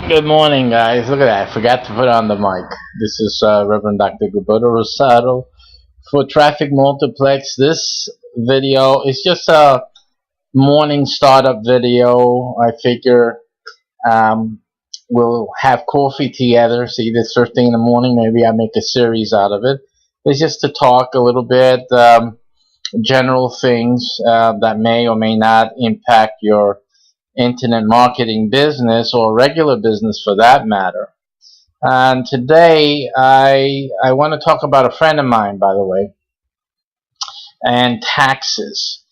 Good morning, guys. Look at that. I forgot to put on the mic. This is Reverend Dr. Gilberto Rosado for Traffic Multiplex. This video is just a morning startup video. I figure we'll have coffee together. See, this first thing in the morning, maybe I make a series out of it. It's just to talk a little bit, general things that may or may not impact your internet marketing business or regular business for that matter. And today I want to talk about a friend of mine, by the way, and taxes.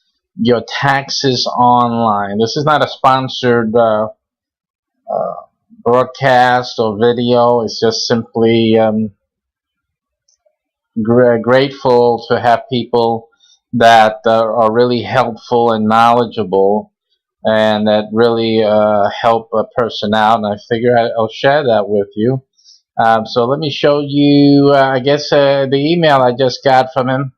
Your taxes online. This is not a sponsored uh, broadcast or video. It's just simply grateful to have people that are really helpful and knowledgeable and that really help a person out. And I figure I'll share that with you. So let me show you, I guess, the email I just got from him,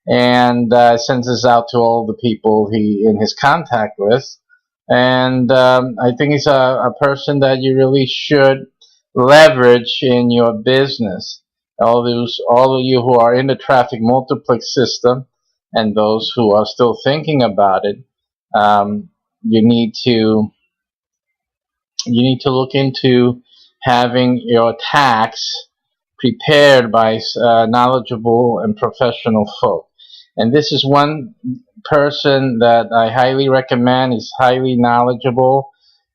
and sends this out to all the people he in his contact list. And I think he's a person that you really should leverage in your business. All of you who are in the traffic multiplex system, and those who are still thinking about it, you need to look into having your tax prepared by knowledgeable and professional folk. And this is one person that I highly recommend. He's highly knowledgeable,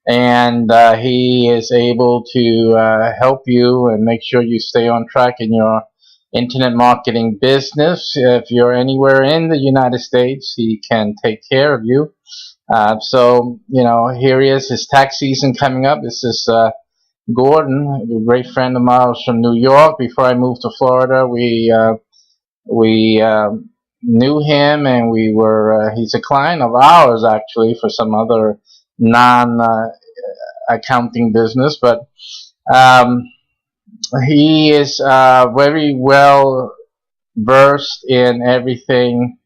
and he is able to help you and make sure you stay on track in your internet marketing business. If you're anywhere in the United States, he can take care of you. So, here he is, his tax season coming up. This is Gordon, a great friend of mine from New York. Before I moved to Florida, we knew him, and he's a client of ours actually for some other non accounting business, but um, he is very well versed in everything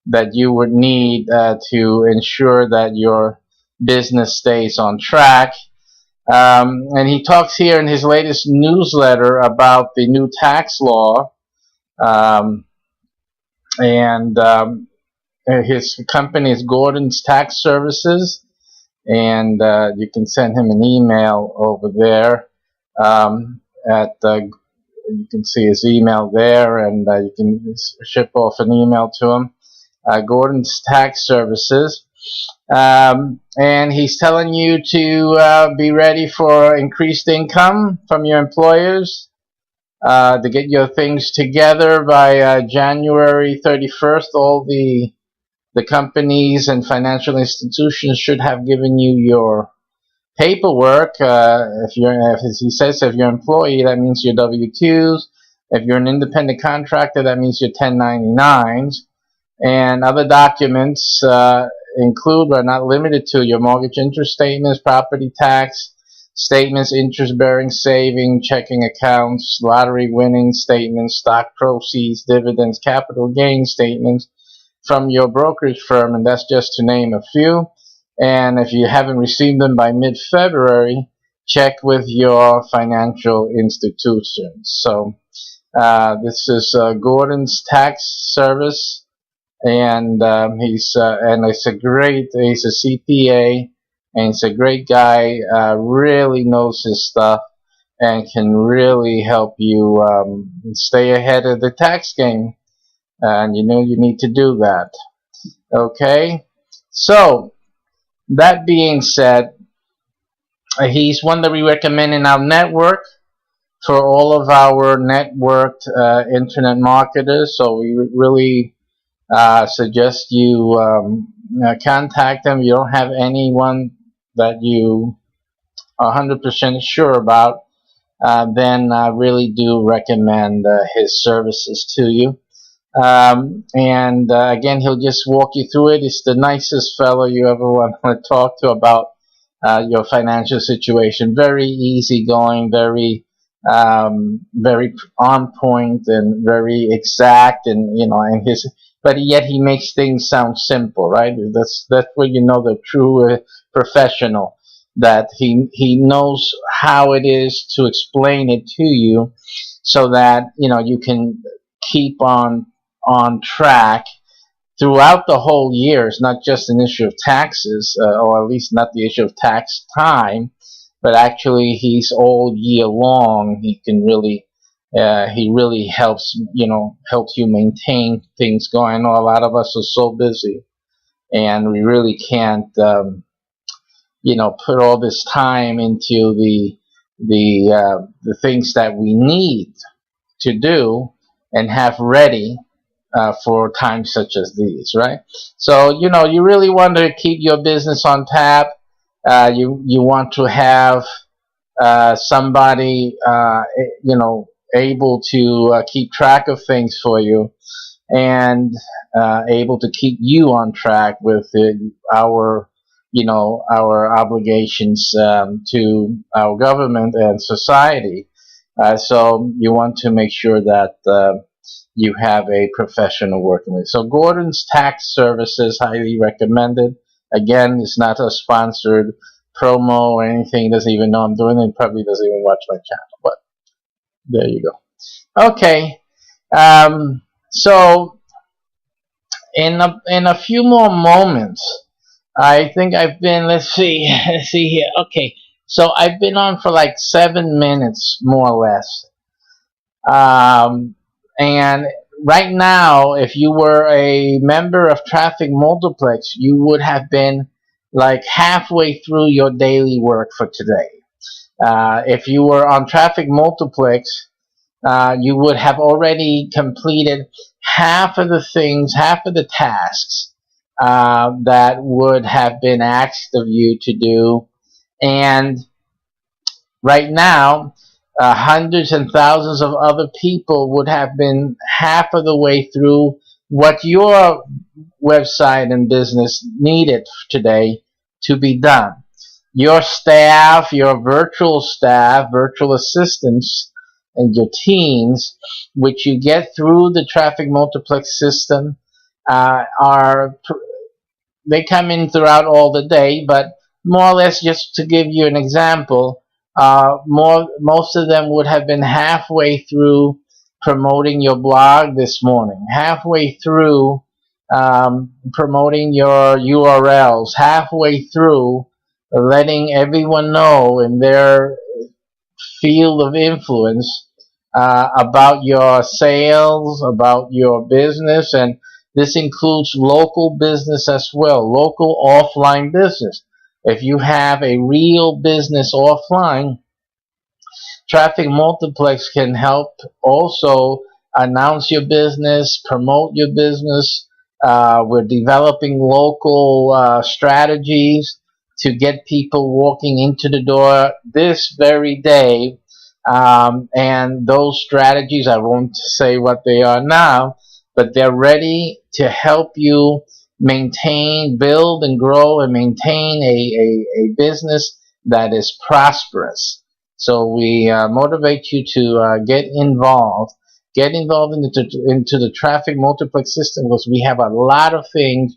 that you would need to ensure that your business stays on track. And he talks here in his latest newsletter about the new tax law, um, and his company is Gordon's Tax Services, and you can send him an email over there. You can see his email there, and you can ship off an email to him. Gordon's Tax Services. And he's telling you to be ready for increased income from your employers, to get your things together by January 31st. All the companies and financial institutions should have given you your paperwork. As he says, if you're an employee, that means your W-2s. If you're an independent contractor, that means your 1099s. And other documents include but are not limited to your mortgage interest statements, property tax statements, interest-bearing saving, checking accounts, lottery winning statements, stock proceeds, dividends, capital gain statements from your brokerage firm, and that's just to name a few. And if you haven't received them by mid-February, check with your financial institutions. So this is Gordon's Tax Service, and he's a CPA, and he's a great guy. Really knows his stuff and can really help you stay ahead of the tax game. And you need to do that. Okay, so that being said, he's one that we recommend in our network for all of our networked internet marketers. So we really suggest you contact them. You don't have anyone that you are 100% sure about, then I really do recommend his services to you. And again, he'll just walk you through it. He's the nicest fellow you ever want to talk to about your financial situation. Very easygoing, very on point, and very exact, and but yet he makes things sound simple, right? That's where you know the true professional. that he knows how it is to explain it to you, so that you can keep on track throughout the whole year. It's not just an issue of taxes, or at least not the issue of tax time, but actually he's all year long. He really helps you maintain things going. I know a lot of us are so busy, and we really can't put all this time into the things that we need to do and have ready for times such as these, right? So you really want to keep your business on tap. You want to have somebody able to keep track of things for you, and able to keep you on track with our obligations to our government and society. So you want to make sure that you have a professional working with. So Gordon's Tax Services, highly recommended. Again, it's not a sponsored promo or anything. He doesn't even know I'm doing it. He probably doesn't even watch my channel, but there you go. Okay. So in a few more moments, I think I've been, let's see here. Okay. So I've been on for like 7 minutes, more or less. And right now, if you were a member of Traffic Multiplex, you would have been like halfway through your daily work for today. If you were on Traffic Multiplex, you would have already completed half of the things, half of the tasks that would have been asked of you to do. And right now, hundreds and thousands of other people would have been half of the way through what your website and business needed today to be done. Your staff, your virtual staff, virtual assistants, and your teams, which you get through the Traffic Multiplex system, they come in throughout all the day, but more or less, just to give you an example, most of them would have been halfway through promoting your blog this morning, halfway through promoting your URLs, halfway through letting everyone know in their field of influence about your sales, about your business, and this includes local business as well, local offline business. If you have a real business offline, Traffic Multiplex can help also announce your business, promote your business. We're developing local strategies to get people walking into the door this very day. And those strategies, I won't say what they are now, but they're ready to help you maintain, build, and grow and maintain a business that is prosperous. So we motivate you to get involved. Get involved into the Traffic Multiplex system, because we have a lot of things,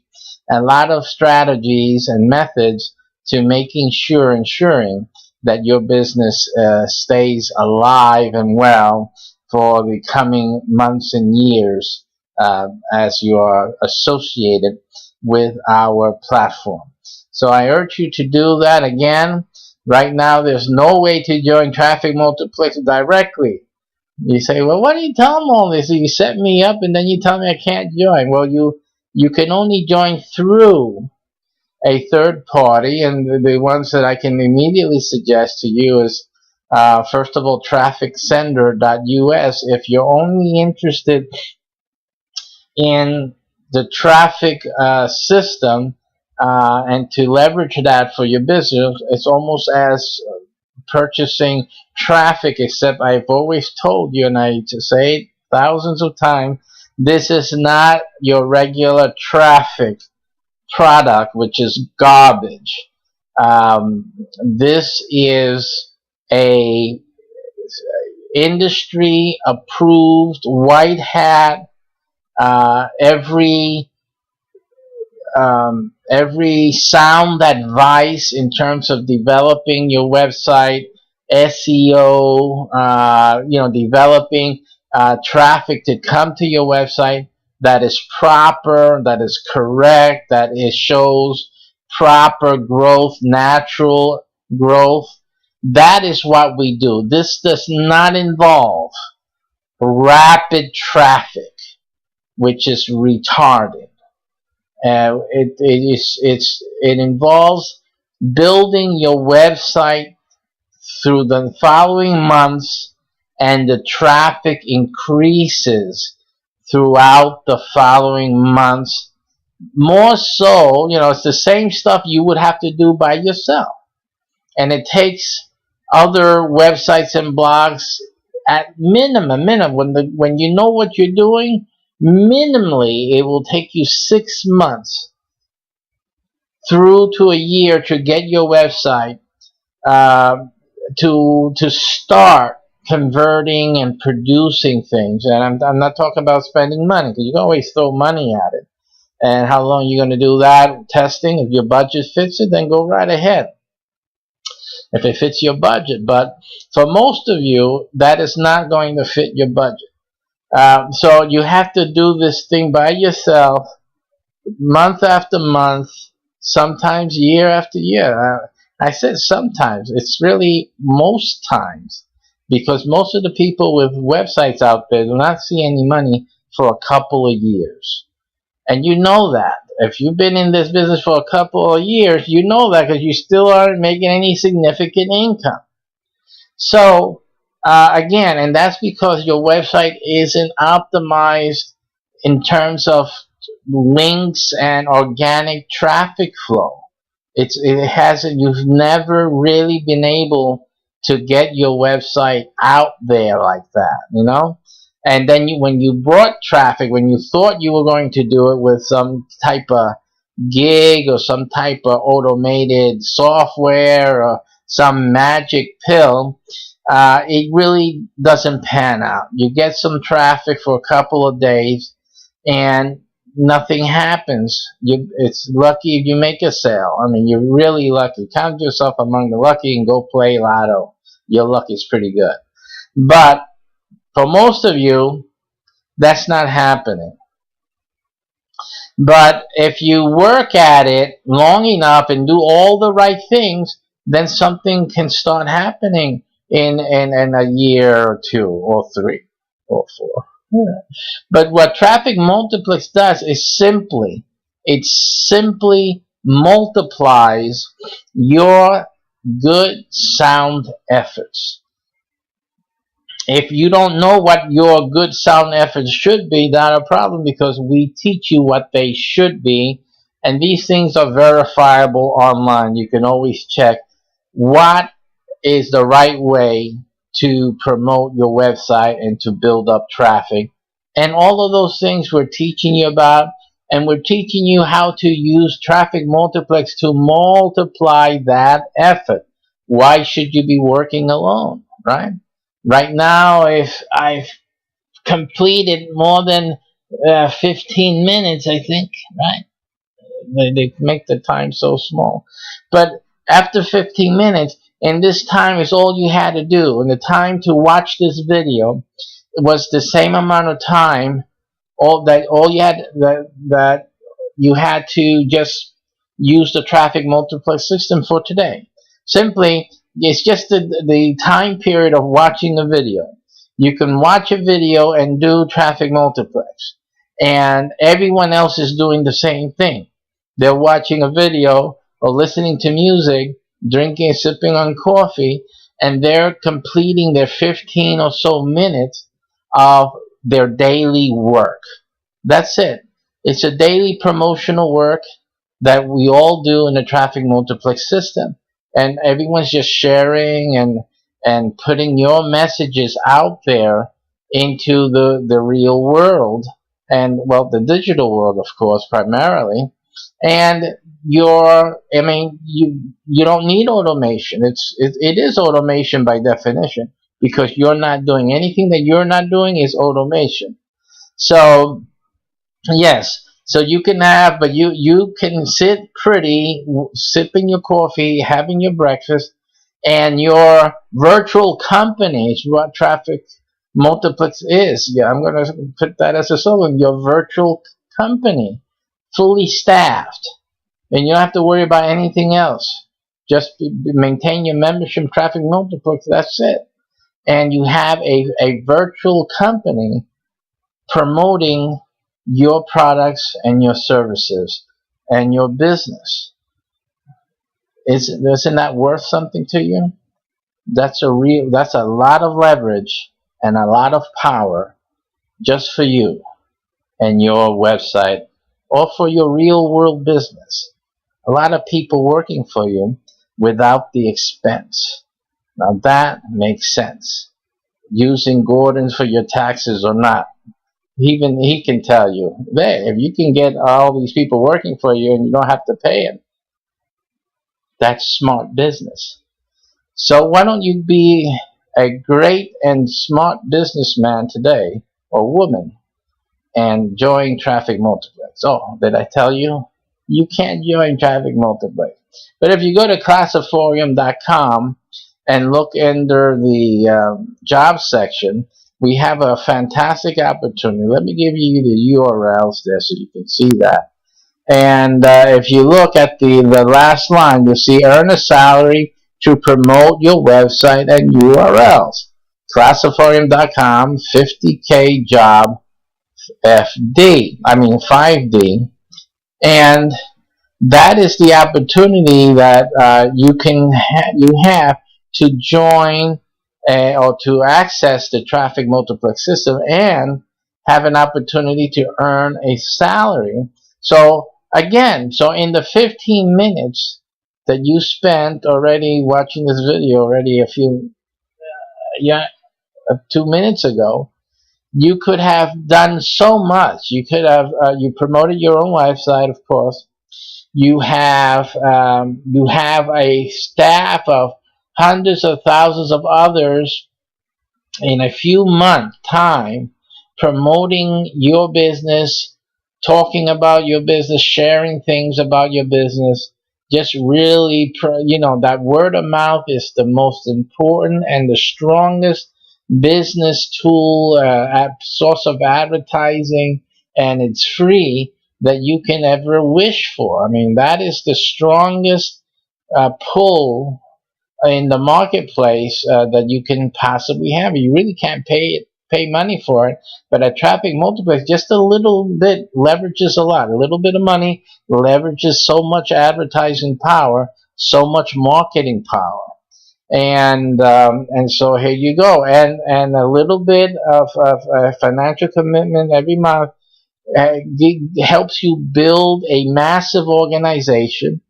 a lot of strategies and methods to ensuring that your business stays alive and well for the coming months and years as you are associated with our platform. So I urge you to do that. Again, right now there's no way to join Traffic Multiplex directly. You say, well, why do you tell them all this? You set me up and then you tell me I can't join. Well, you can only join through a third party, and the ones that I can immediately suggest to you is first of all, trafficsender.us. If you're only interested in the traffic system and to leverage that for your business, it's almost as purchasing traffic, except I've always told you, and I to say it thousands of times, this is not your regular traffic product, which is garbage. This is a industry approved white hat, every every sound advice in terms of developing your website, SEO, developing traffic to come to your website that is proper, that is correct, that it shows proper growth, natural growth. That is what we do. This does not involve rapid traffic, which is retarded. It involves building your website through the following months, and the traffic increases throughout the following months. More so, it's the same stuff you would have to do by yourself, and it takes other websites and blogs at minimum when you know what you're doing. Minimally, it will take you 6 months through to a year to get your website to start converting and producing things. And I'm not talking about spending money, because you can always throw money at it. And how long are you going to do that testing? If your budget fits it, then go right ahead, if it fits your budget. But for most of you, that is not going to fit your budget. So you have to do this thing by yourself, month after month, sometimes year after year. I said sometimes. It's really most times, because most of the people with websites out there do not see any money for a couple of years. And you know that. If you've been in this business for a couple of years, you know that, because you still aren't making any significant income. So, again, and that's because your website isn't optimized in terms of links and organic traffic flow. You've never really been able to get your website out there like that, And then when you brought traffic, when you thought you were going to do it with some type of gig or some type of automated software or some magic pill, it really doesn't pan out. You get some traffic for a couple of days and nothing happens. It's lucky if you make a sale. I mean, you're really lucky. Count yourself among the lucky and go play lotto. Your luck is pretty good. But for most of you, that's not happening. But if you work at it long enough and do all the right things, then something can start happening in a year or 2 or 3 or 4. Yeah. But what Traffic Multiplex does is it simply multiplies your good sound efforts. If you don't know what your good sound efforts should be, not a problem, because we teach you what they should be, and these things are verifiable online. You can always check what is the right way to promote your website and to build up traffic. And all of those things we're teaching you about, and we're teaching you how to use Traffic Multiplex to multiply that effort. Why should you be working alone, right? Right now, if I've completed more than 15 minutes, I think, right? They make the time so small. But after 15 minutes, and this time is all you had to do, and the time to watch this video was the same amount of time, that you had to just use the Traffic Multiplex system for today. Simply, it's just the time period of watching a video. You can watch a video and do Traffic Multiplex, and everyone else is doing the same thing. They're watching a video or listening to music, drinking, sipping on coffee, and they're completing their 15 or so minutes of their daily work. That's it. It's a daily promotional work that we all do in the Traffic Multiplex system. And everyone's just sharing and putting your messages out there into the real world, and, well, the digital world, of course, primarily. And you don't need automation. It is automation by definition, because you're not doing anything that you're not doing is automation. So, yes, So you can have, but you can sit pretty, sipping your coffee, having your breakfast, and your virtual company is what Traffic Multiplex is. Yeah, I'm going to put that as a slogan. Your virtual company, fully staffed, and you don't have to worry about anything else. Just maintain your membership, Traffic Multiplex. That's it, and you have a virtual company promoting your products and your services and your business. Isn't that worth something to you? That's a lot of leverage and a lot of power just for you and your website or for your real world business. A lot of people working for you without the expense. Now that makes sense. Using Gordon for your taxes or not. Even he can tell you, hey, if you can get all these people working for you and you don't have to pay them, that's smart business. So why don't you be a great and smart businessman today, or woman, and join Traffic Multiplex? Oh, did I tell you? You can't join Traffic Multiplex. But if you go to classiforium.com and look under the job section, we have a fantastic opportunity. Let me give you the URLs there so you can see that. And if you look at the last line, you'll see earn a salary to promote your website and URLs. Classiforium.com, 50K job, 5D. And that is the opportunity that you have to join or to access the Traffic Multiplex system and have an opportunity to earn a salary. So again, so in the 15 minutes that you spent already watching this video already a few 2 minutes ago, you could have done so much. You could have you promoted your own website, of course. You have a staff of hundreds of thousands of others in a few months' time promoting your business, talking about your business, sharing things about your business. Just really, that word of mouth is the most important and the strongest business tool, source of advertising, and it's free that you can ever wish for. I mean, that is the strongest pull in the marketplace that you can possibly have. You really can't pay money for it, but a Traffic Multiplex, just a little bit leverages a lot. A little bit of money leverages so much advertising power, so much marketing power. And so here you go, and a little bit of financial commitment every month helps you build a massive organization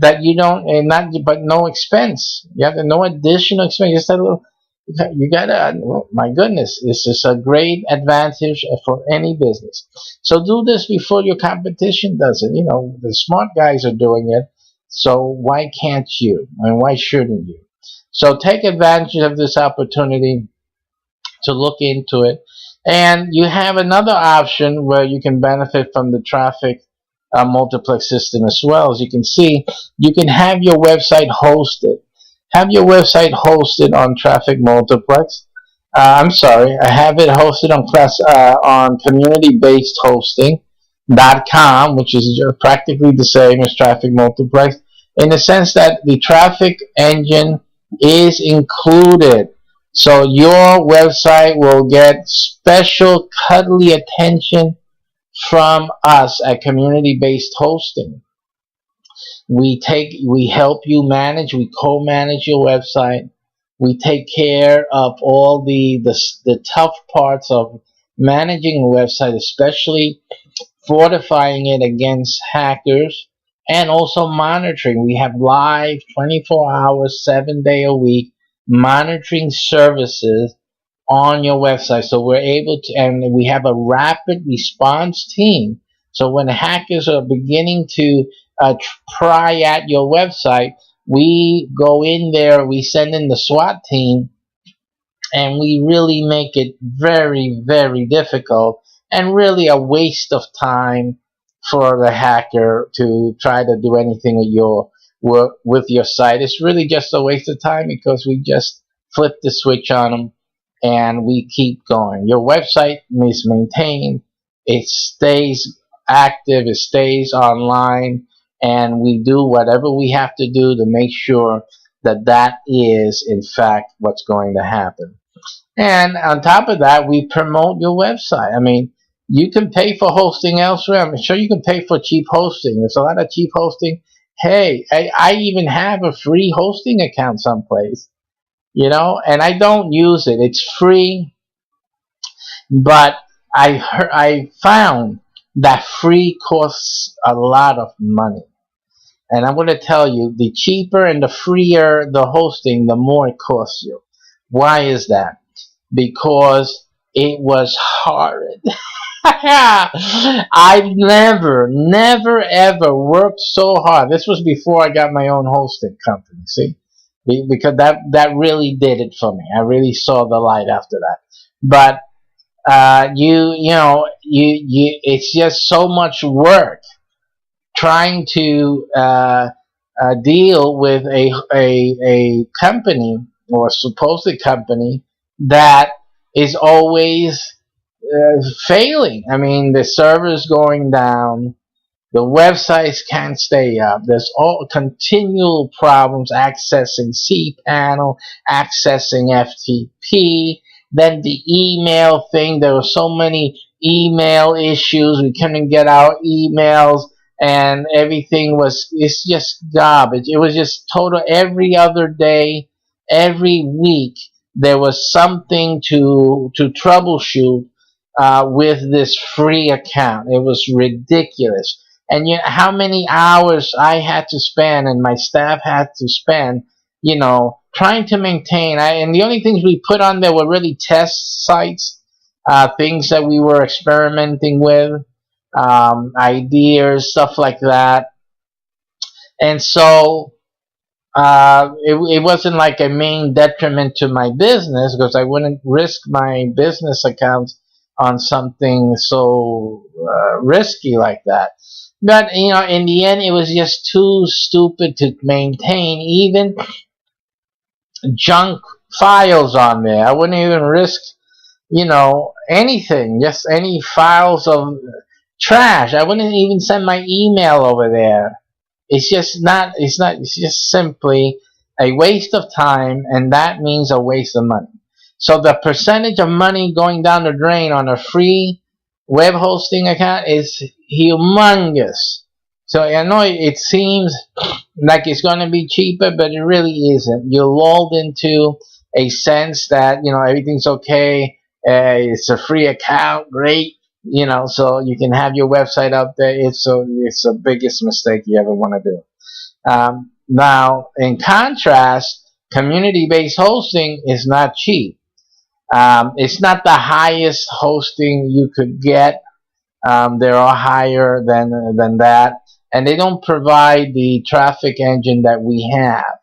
that you don't, and not, but no expense. You have no additional expense. Just a little, you gotta, my goodness, this is a great advantage for any business. So do this before your competition does it. The smart guys are doing it, so why can't you? And why shouldn't you? So take advantage of this opportunity to look into it. And you have another option where you can benefit from the Traffic Multiplex system as well. As you can see, you can have your website hosted. Have your website hosted on Traffic Multiplex. I'm sorry, I have it hosted on community-based hosting.com, which is practically the same as Traffic Multiplex, in the sense that the traffic engine is included. So your website will get special cuddly attention from us at community-based hosting. We help you manage, we co-manage your website. We take care of all the tough parts of managing a website, especially fortifying it against hackers, and also monitoring. We have live 24 hours, 7 day a week monitoring services on your website. So we're able to, and we have a rapid response team. So when hackers are beginning to pry at your website, we go in there, we send in the SWAT team, and we really make it very, very difficult and really a waste of time for the hacker to try to do anything with your site. It's really just a waste of time because we just flip the switch on them and we keep going. Your website is maintained, it stays active, it stays online, and we do whatever we have to do to make sure that that is in fact what's going to happen. And on top of that, we promote your website. I mean, you can pay for hosting elsewhere. I'm sure you can pay for cheap hosting. There's a lot of cheap hosting. Hey, I even have a free hosting account someplace, and I don't use it. It's free, but I found that free costs a lot of money. And I'm going to tell you, the cheaper and the freer the hosting, the more it costs you. Why is that? Because it was horrid. I never ever worked so hard. This was before I got my own hosting company, see? Because that really did it for me. I really saw the light after that. But it's just so much work trying to deal with a company or a supposed company that is always failing. I mean, the server's going down, the websites can't stay up. There's all continual problems accessing cPanel, accessing FTP. Then the email thing, there were so many email issues. We couldn't get our emails, and it's just garbage. It was just total. Every other day, every week, there was something to troubleshoot with this free account. It was ridiculous. And how many hours I had to spend and my staff had to spend, trying to maintain. And the only things we put on there were really test sites, things that we were experimenting with, ideas, stuff like that. And so it wasn't like a main detriment to my business, because I wouldn't risk my business accounts on something so risky like that. But in the end, it was just too stupid to maintain even junk files on there. I wouldn't even risk anything, just any files of trash. I wouldn't even send my email over there. It's just simply a waste of time, and that means a waste of money. So the percentage of money going down the drain on a free web hosting account is humongous. So I know it seems like it's going to be cheaper, but it really isn't. You're lulled into a sense that everything's okay. It's a free account, great. So you can have your website up there. It's the biggest mistake you ever want to do. Now, in contrast, community-based hosting is not cheap. It's not the highest hosting you could get. There are higher than that, and they don't provide the traffic engine that we have.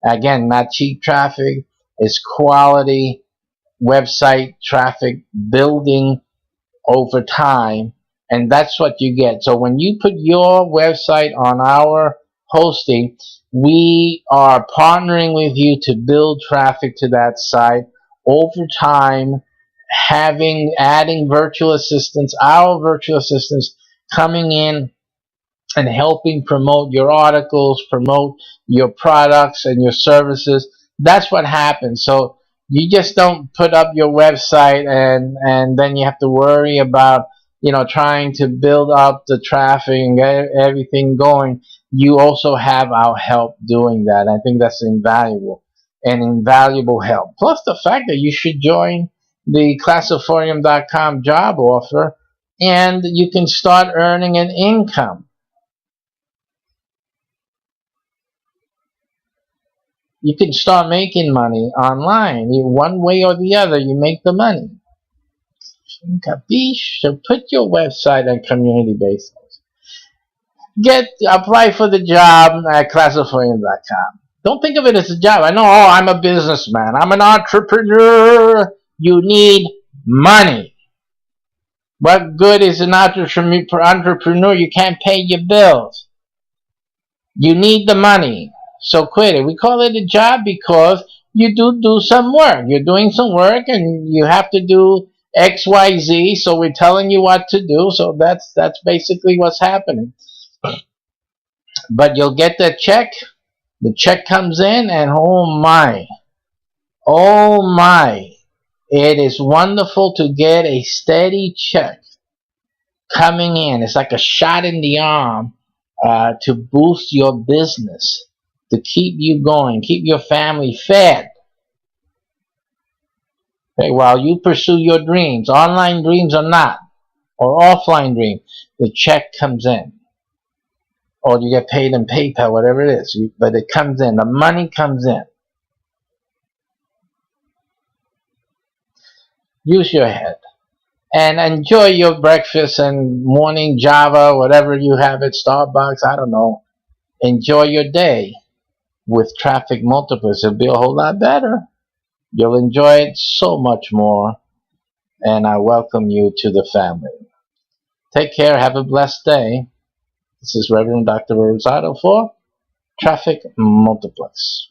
Again, not cheap traffic. It's quality website traffic building over time, and that's what you get. So when you put your website on our hosting, we are partnering with you to build traffic to that site over time, adding virtual assistants, our virtual assistants coming in and helping promote your articles, promote your products and your services. That's what happens. So you just don't put up your website and then you have to worry about trying to build up the traffic and get everything going. You also have our help doing that. I think that's invaluable help. Plus the fact that you should join the classiforium.com job offer, and you can start earning an income. You can start making money online. One way or the other, you make the money. Capiche? So put your website on community-based. Apply for the job at classiforium.com. Don't think of it as a job. I know, I'm a businessman. I'm an entrepreneur. You need money. What good is an entrepreneur? You can't pay your bills. You need the money. So quit it. We call it a job because you do some work. You're doing some work and you have to do X, Y, Z. So we're telling you what to do. So that's basically what's happening. But you'll get that check. The check comes in and oh my, it is wonderful to get a steady check coming in. It's like a shot in the arm to boost your business, to keep you going, keep your family fed. Okay, while you pursue your dreams, online dreams or not, or offline dreams, the check comes in. Or you get paid in PayPal, whatever it is. But it comes in. The money comes in. Use your head. And enjoy your breakfast and morning Java, whatever you have at Starbucks. I don't know. Enjoy your day with traffic multipliers. It'll be a whole lot better. You'll enjoy it so much more. And I welcome you to the family. Take care. Have a blessed day. This is Reverend Dr. Rosado for Traffic Multiplexes.